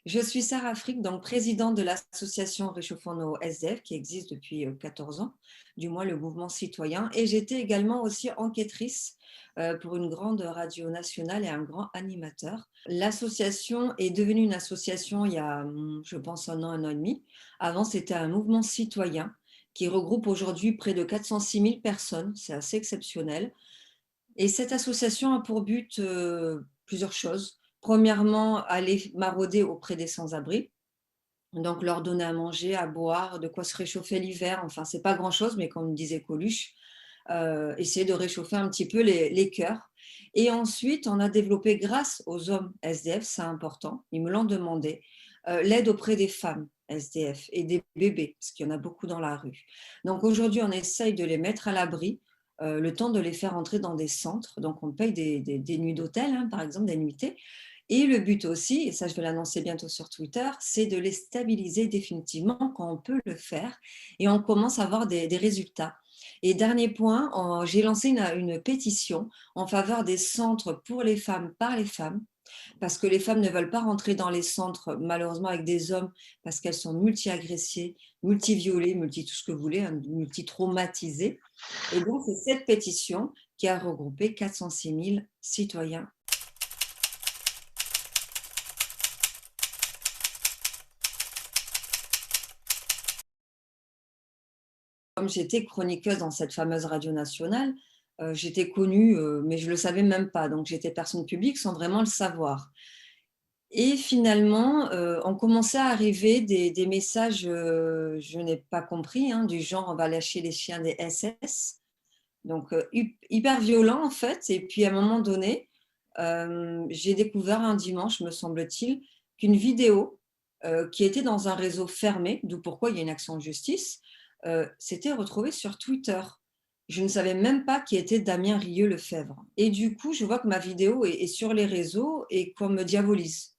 Je suis Sarah Frick, donc présidente de l'association Réchauffons nos SDF qui existe depuis 14 ans, du moins le mouvement citoyen. Et j'étais également aussi enquêtrice pour une grande radio nationale et un grand animateur. L'association est devenue une association il y a, je pense, un an et demi. Avant, c'était un mouvement citoyen qui regroupe aujourd'hui près de 406 000 personnes. C'est assez exceptionnel. Et cette association a pour but plusieurs choses. Premièrement, aller marauder auprès des sans-abri, donc leur donner à manger, à boire, de quoi se réchauffer l'hiver. Enfin, c'est pas grand-chose, mais comme disait Coluche, essayer de réchauffer un petit peu les cœurs. Et ensuite, on a développé, grâce aux hommes SDF, c'est important, ils me l'ont demandé, l'aide auprès des femmes SDF et des bébés, parce qu'il y en a beaucoup dans la rue. Donc aujourd'hui, on essaye de les mettre à l'abri, le temps de les faire entrer dans des centres. Donc on paye des nuits d'hôtel, hein, par exemple, des nuitées. Et le but aussi, et ça je vais l'annoncer bientôt sur Twitter, c'est de les stabiliser définitivement quand on peut le faire et on commence à avoir des résultats. Et dernier point, j'ai lancé une pétition en faveur des centres pour les femmes, par les femmes, parce que les femmes ne veulent pas rentrer dans les centres, malheureusement, avec des hommes, parce qu'elles sont multi-agressées, multi-violées, multi-tout ce que vous voulez, hein, multi-traumatisées. Et donc, c'est cette pétition qui a regroupé 406 000 citoyens. Comme j'étais chroniqueuse dans cette fameuse radio nationale, j'étais connue, mais je ne le savais même pas. Donc, j'étais personne publique sans vraiment le savoir. Et finalement, on commençait à arriver des messages, je n'ai pas compris, hein, du genre on va lâcher les chiens des SS. Donc, hyper violent en fait. Et puis, à un moment donné, j'ai découvert un dimanche, me semble-t-il, qu'une vidéo qui était dans un réseau fermé, d'où pourquoi il y a une action de justice, s'était retrouvée sur Twitter. Je ne savais même pas qui était Damien Rieu-Lefebvre. Et du coup, je vois que ma vidéo est sur les réseaux et qu'on me diabolise.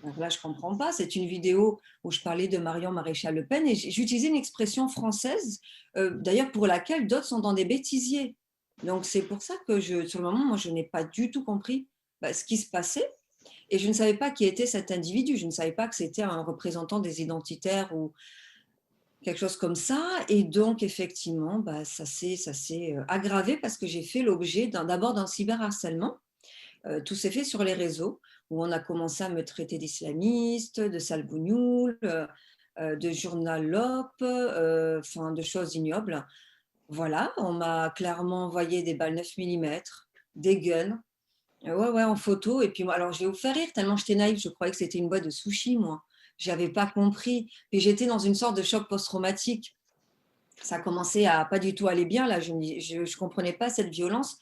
Donc là, je ne comprends pas. C'est une vidéo où je parlais de Marion Maréchal Le Pen et j'utilisais une expression française, d'ailleurs pour laquelle d'autres sont dans des bêtisiers. Donc c'est pour ça que sur le moment, moi, je n'ai pas du tout compris ce qui se passait et je ne savais pas qui était cet individu. Je ne savais pas que c'était un représentant des identitaires ou quelque chose comme ça. Et donc, effectivement, ça s'est aggravé parce que j'ai fait l'objet d'abord d'un cyberharcèlement. Tout s'est fait sur les réseaux où on a commencé à me traiter d'islamiste, de salbougnoul, de journalope, enfin de choses ignobles. Voilà, on m'a clairement envoyé des balles 9 mm, des guns, ouais, ouais, en photo. Et puis moi, alors j'ai offert rire tellement j'étais naïve, je croyais que c'était une boîte de sushi, moi. Je n'avais pas compris. Puis j'étais dans une sorte de choc post-traumatique. Ça commençait à pas du tout aller bien, là, je ne comprenais pas cette violence.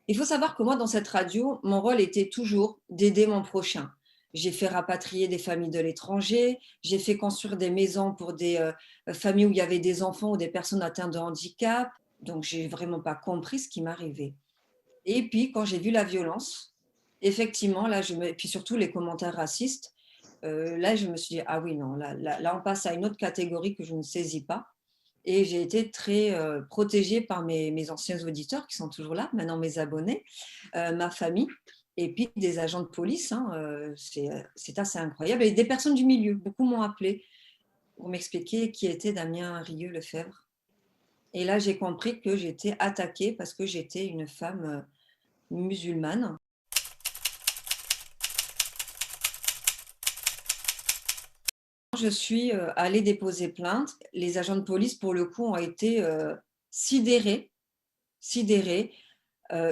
Il faut savoir que moi, dans cette radio, mon rôle était toujours d'aider mon prochain. J'ai fait rapatrier des familles de l'étranger, j'ai fait construire des maisons pour des familles où il y avait des enfants ou des personnes atteintes de handicap. Donc, je n'ai vraiment pas compris ce qui m'arrivait. Et puis, quand j'ai vu la violence, effectivement, là, puis surtout les commentaires racistes, là, je me suis dit, ah oui, non, là, on passe à une autre catégorie que je ne saisis pas. Et j'ai été très protégée par mes anciens auditeurs qui sont toujours là, maintenant mes abonnés, ma famille, et puis des agents de police. Hein, c'est assez incroyable. Et des personnes du milieu, beaucoup m'ont appelé pour m'expliquer qui était Damien Rieu-Lefebvre. Et là, j'ai compris que j'étais attaquée parce que j'étais une femme musulmane. Je suis allée déposer plainte. Les agents de police, pour le coup, ont été sidérés,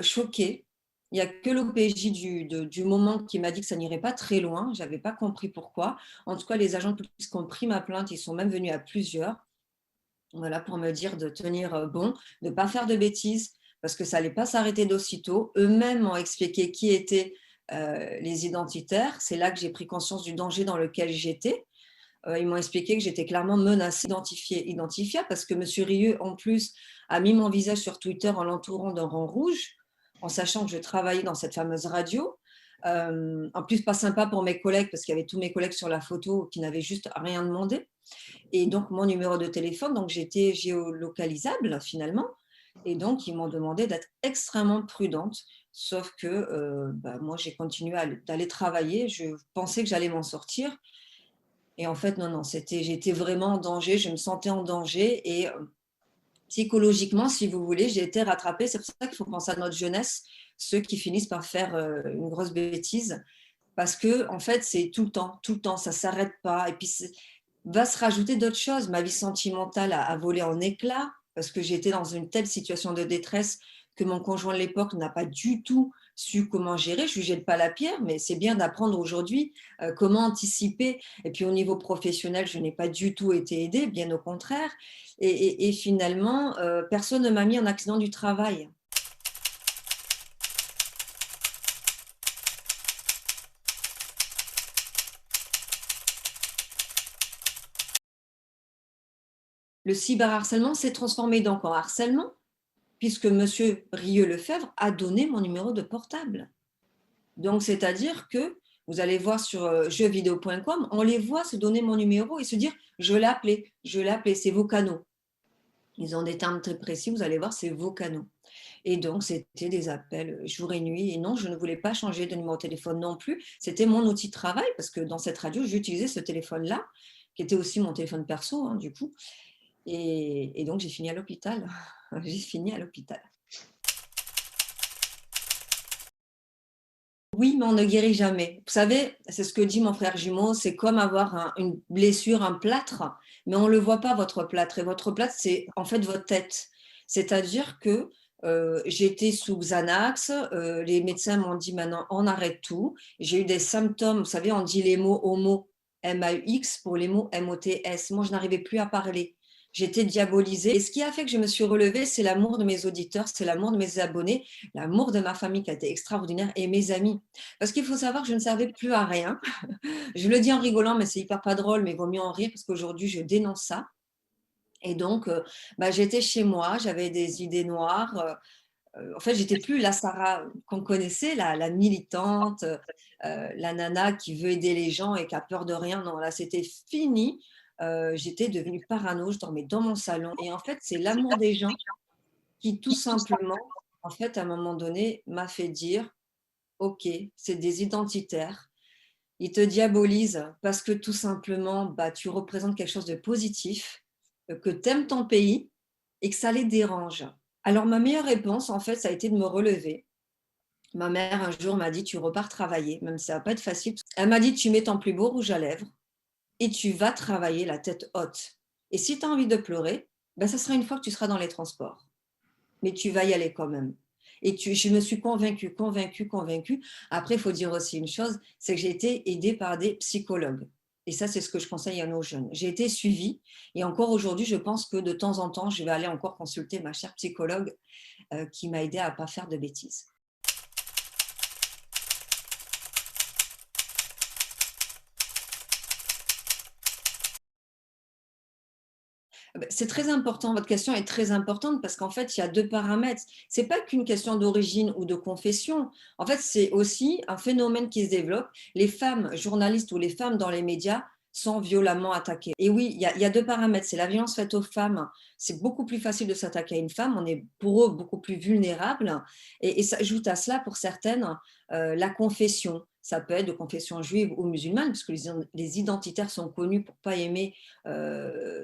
choqués. Il n'y a que l'OPJ du moment qui m'a dit que ça n'irait pas très loin. Je n'avais pas compris pourquoi. En tout cas, les agents de police qui ont pris ma plainte, ils sont même venus à plusieurs, voilà, pour me dire de tenir bon, de ne pas faire de bêtises, parce que ça n'allait pas s'arrêter d'aussitôt. Eux-mêmes m'ont expliqué qui était les identitaires. C'est là que j'ai pris conscience du danger dans lequel j'étais. Ils m'ont expliqué que j'étais clairement menacée, identifiable, parce que M. Rieu, en plus, a mis mon visage sur Twitter en l'entourant d'un rang rouge, en sachant que je travaillais dans cette fameuse radio. En plus, pas sympa pour mes collègues, parce qu'il y avait tous mes collègues sur la photo qui n'avaient juste rien demandé. Et donc, mon numéro de téléphone, donc j'étais géolocalisable finalement. Et donc, ils m'ont demandé d'être extrêmement prudente. Sauf que moi, j'ai continué d'aller travailler. Je pensais que j'allais m'en sortir. Et en fait, non, non, j'étais vraiment en danger. Je me sentais en danger. Et psychologiquement, si vous voulez, j'ai été rattrapée. C'est pour ça qu'il faut penser à notre jeunesse, ceux qui finissent par faire une grosse bêtise. Parce que, en fait, c'est tout le temps, ça ne s'arrête pas. Et puis, va se rajouter d'autres choses. Ma vie sentimentale a volé en éclats parce que j'étais dans une telle situation de détresse que mon conjoint de l'époque n'a pas du tout su comment gérer. Je ne lui jette pas la pierre, mais c'est bien d'apprendre aujourd'hui comment anticiper. Et puis au niveau professionnel, je n'ai pas du tout été aidée, bien au contraire. Et finalement, personne ne m'a mis en accident du travail. Le cyberharcèlement s'est transformé donc en harcèlement, puisque M. Rieux-Lefebvre a donné mon numéro de portable. Donc, c'est-à-dire que vous allez voir sur jeuxvideo.com, on les voit se donner mon numéro et se dire je l'ai appelé, c'est vos canaux. Ils ont des termes très précis, vous allez voir, c'est vos canaux. Et donc, c'était des appels jour et nuit. Et non, je ne voulais pas changer de numéro de téléphone non plus. C'était mon outil de travail parce que dans cette radio, j'utilisais ce téléphone-là, qui était aussi mon téléphone perso, hein, du coup. Et donc, j'ai fini à l'hôpital. J'ai fini à l'hôpital. Oui, mais on ne guérit jamais. Vous savez, c'est ce que dit mon frère jumeau, c'est comme avoir une blessure, un plâtre, mais on ne le voit pas, votre plâtre. Et votre plâtre, c'est en fait votre tête. C'est-à-dire que j'étais sous Xanax, les médecins m'ont dit maintenant on arrête tout. J'ai eu des symptômes, vous savez, on dit les mots homo, M-A-U-X, pour les mots M-O-T-S. Moi, je n'arrivais plus à parler. J'étais diabolisée. Et ce qui a fait que je me suis relevée, c'est l'amour de mes auditeurs, c'est l'amour de mes abonnés, l'amour de ma famille qui a été extraordinaire et mes amis. Parce qu'il faut savoir que je ne servais plus à rien. Je le dis en rigolant, mais c'est hyper pas drôle, mais il vaut mieux en rire parce qu'aujourd'hui, je dénonce ça. Et donc, j'étais chez moi, j'avais des idées noires. En fait, j'étais plus la Sarah qu'on connaissait, la militante, la nana qui veut aider les gens et qui a peur de rien. Non, là, c'était fini. J'étais devenue parano, je dormais dans mon salon. Et en fait, c'est l'amour des gens qui, tout simplement, en fait, à un moment donné, m'a fait dire OK, c'est des identitaires. Ils te diabolisent parce que tout simplement, tu représentes quelque chose de positif, que tu aimes ton pays et que ça les dérange. Alors ma meilleure réponse, en fait, ça a été de me relever. Ma mère, un jour, m'a dit: «Tu repars travailler», même si ça va pas être facile. Elle m'a dit: «Tu mets ton plus beau rouge à lèvres et tu vas travailler la tête haute. Et si tu as envie de pleurer, ça sera une fois que tu seras dans les transports. Mais tu vas y aller quand même». Et je me suis convaincue. Après, il faut dire aussi une chose, c'est que j'ai été aidée par des psychologues. Et ça, c'est ce que je conseille à nos jeunes. J'ai été suivie et encore aujourd'hui, je pense que de temps en temps, je vais aller encore consulter ma chère psychologue qui m'a aidée à ne pas faire de bêtises. C'est très important, votre question est très importante parce qu'en fait, il y a deux paramètres. Ce n'est pas qu'une question d'origine ou de confession. En fait, c'est aussi un phénomène qui se développe. Les femmes journalistes ou les femmes dans les médias sont violemment attaquées. Et oui, il y a deux paramètres. C'est la violence faite aux femmes. C'est beaucoup plus facile de s'attaquer à une femme. On est pour eux beaucoup plus vulnérables. Et s'ajoute à cela, pour certaines, la confession. Ça peut être de confession juive ou musulmane, parce que les identitaires sont connus pour ne pas aimer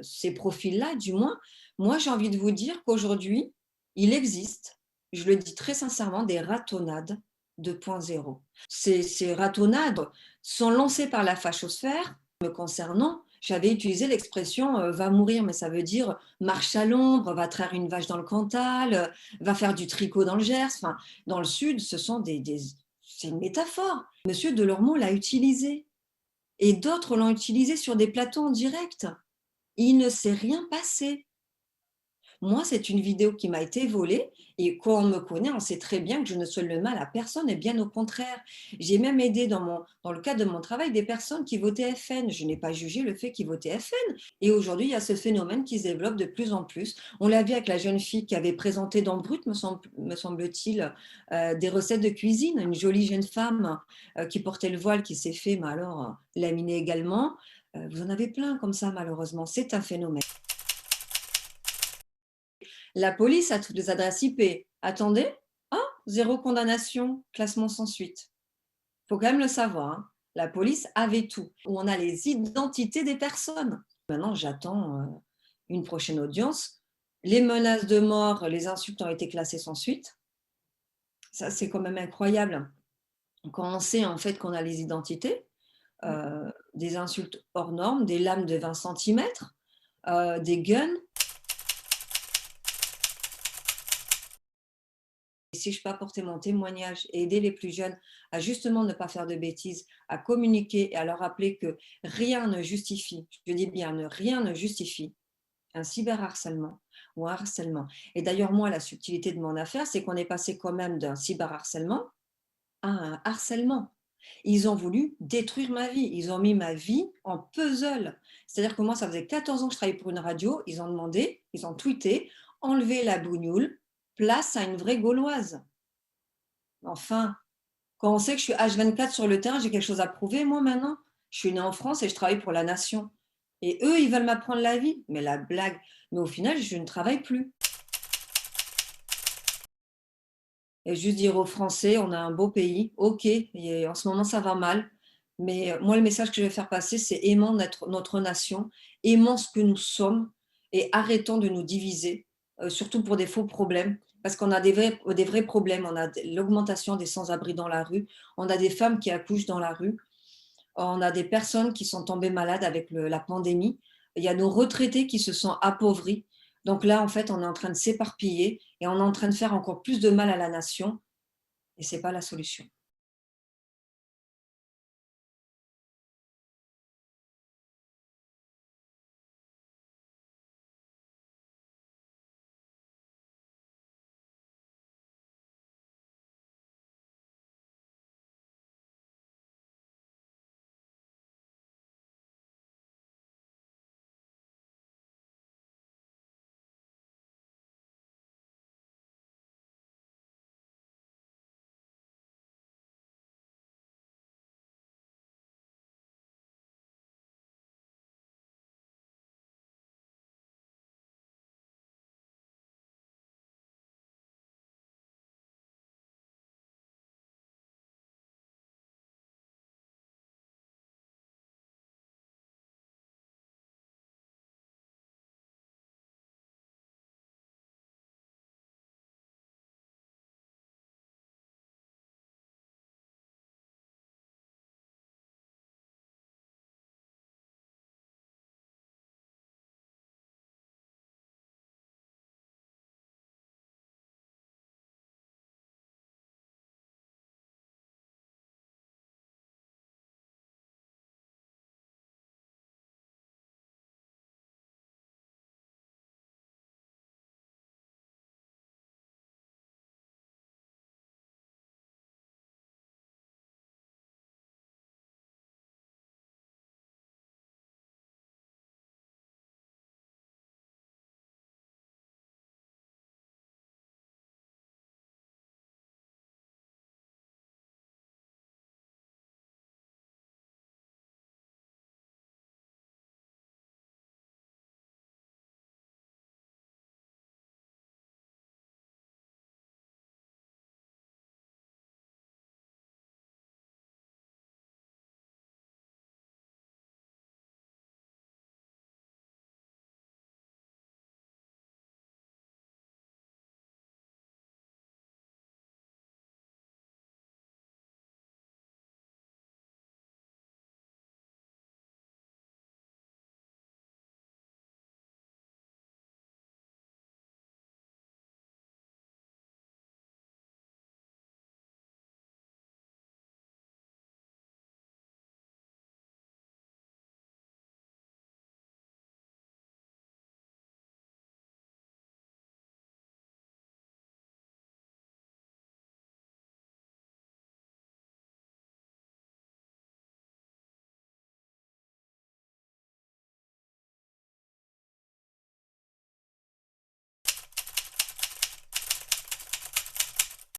ces profils-là, du moins. Moi, j'ai envie de vous dire qu'aujourd'hui, il existe, je le dis très sincèrement, des ratonnades 2.0. Ces ratonnades sont lancées par la fachosphère. Me concernant, j'avais utilisé l'expression va mourir, mais ça veut dire marche à l'ombre, va traire une vache dans le Cantal, va faire du tricot dans le Gers. Enfin, dans le Sud, c'est une métaphore. Monsieur Delormeau l'a utilisé et d'autres l'ont utilisé sur des plateaux en direct. Il ne s'est rien passé. Moi, c'est une vidéo qui m'a été volée et quand on me connaît, on sait très bien que je ne souhaite le mal à personne et bien au contraire. J'ai même aidé dans le cadre de mon travail des personnes qui votaient FN. Je n'ai pas jugé le fait qu'ils votaient FN. Et aujourd'hui, il y a ce phénomène qui se développe de plus en plus. On l'a vu avec la jeune fille qui avait présenté dans Brut, me semble-t-il, des recettes de cuisine, une jolie jeune femme qui portait le voile, qui s'est fait, mais alors, laminer également. Vous en avez plein comme ça, malheureusement. C'est un phénomène. La police a toutes les adresses IP. Attendez, ah, zéro condamnation, classement sans suite. Il faut quand même le savoir, hein. La police avait tout. Où on a les identités des personnes. Maintenant, j'attends une prochaine audience. Les menaces de mort, les insultes ont été classées sans suite. Ça, c'est quand même incroyable. Quand on sait en fait qu'on a les identités, des insultes hors normes, des lames de 20 centimètres, des guns. Et si je peux apporter mon témoignage et aider les plus jeunes à justement ne pas faire de bêtises, à communiquer et à leur rappeler que rien ne justifie, je dis bien rien ne justifie un cyberharcèlement ou un harcèlement. Et d'ailleurs, moi, la subtilité de mon affaire, c'est qu'on est passé quand même d'un cyberharcèlement à un harcèlement. Ils ont voulu détruire ma vie. Ils ont mis ma vie en puzzle. C'est-à-dire que moi, ça faisait 14 ans que je travaillais pour une radio. Ils ont demandé, ils ont tweeté, enlever la bougnoule, place à une vraie Gauloise. Enfin, quand on sait que je suis H24 sur le terrain, j'ai quelque chose à prouver, moi, maintenant. Je suis née en France et je travaille pour la nation. Et eux, ils veulent m'apprendre la vie. Mais la blague. Mais au final, je ne travaille plus. Et juste dire aux Français, on a un beau pays, ok, et en ce moment ça va mal, mais moi le message que je vais faire passer, c'est aimons notre nation, aimons ce que nous sommes et arrêtons de nous diviser, surtout pour des faux problèmes, parce qu'on a des vrais problèmes, on a l'augmentation des sans-abri dans la rue, on a des femmes qui accouchent dans la rue, on a des personnes qui sont tombées malades avec la pandémie. Il y a nos retraités qui se sont appauvris. Donc là, en fait, on est en train de s'éparpiller et on est en train de faire encore plus de mal à la nation. Et ce n'est pas la solution.